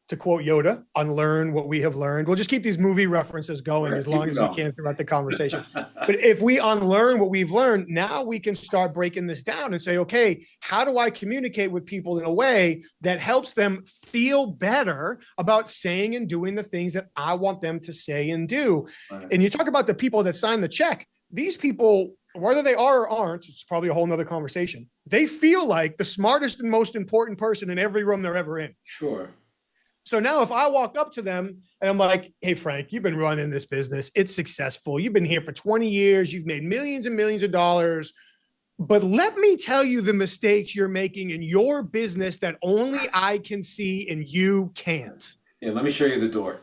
to quote Yoda, unlearn what we have learned. We'll just keep these movie references going Right, as keep long it as we going. can throughout the conversation. But if we unlearn what we've learned, now we can start breaking this down and say, okay, how do I communicate with people in a way that helps them feel better about saying and doing the things that I want them to say and do? Right. And you talk about the people that sign the check. These people, whether they are or aren't, it's probably a whole nother conversation. They feel like the smartest and most important person in every room they're ever in. Sure. So now if I walk up to them and I'm like, hey, Frank, you've been running this business. It's successful. You've been here for 20 years. You've made millions and millions of dollars. But let me tell you the mistakes you're making in your business that only I can see and you can't. Yeah, let me show you the door.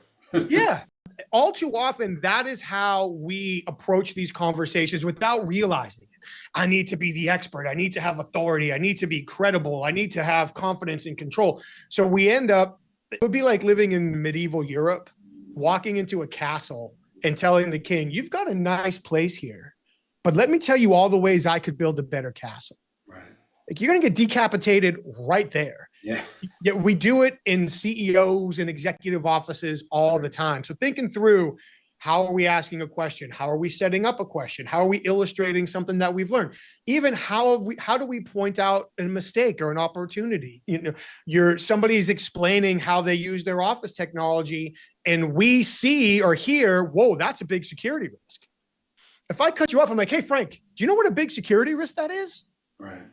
Yeah. All too often, that is how we approach these conversations without realizing it. I need to be the expert. I need to have authority. I need to be credible. I need to have confidence and control. So we end up, it would be like living in medieval Europe, walking into a castle and telling the king, you've got a nice place here, but let me tell you all the ways I could build a better castle. Right. Like you're going to get decapitated right there. Yeah. Yet we do it in CEOs and executive offices all the time. So thinking through, how are we asking a question? How are we setting up a question? How are we illustrating something that we've learned? Even how do we point out a mistake or an opportunity? Somebody's explaining how they use their office technology and we see or hear, whoa, that's a big security risk. If I cut you off, I'm like, hey, Frank, do you know what a big security risk that is? Right.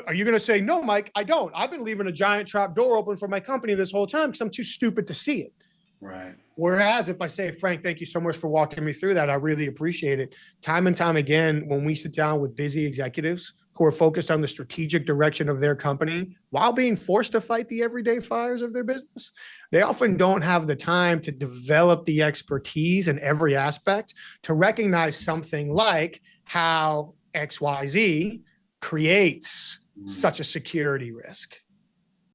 Are you going to say, no, Mike, I don't. I've been leaving a giant trap door open for my company this whole time because I'm too stupid to see it. Right. Whereas if I say, Frank, thank you so much for walking me through that, I really appreciate it. Time and time again, when we sit down with busy executives who are focused on the strategic direction of their company while being forced to fight the everyday fires of their business, they often don't have the time to develop the expertise in every aspect to recognize something like how XYZ creates such a security risk.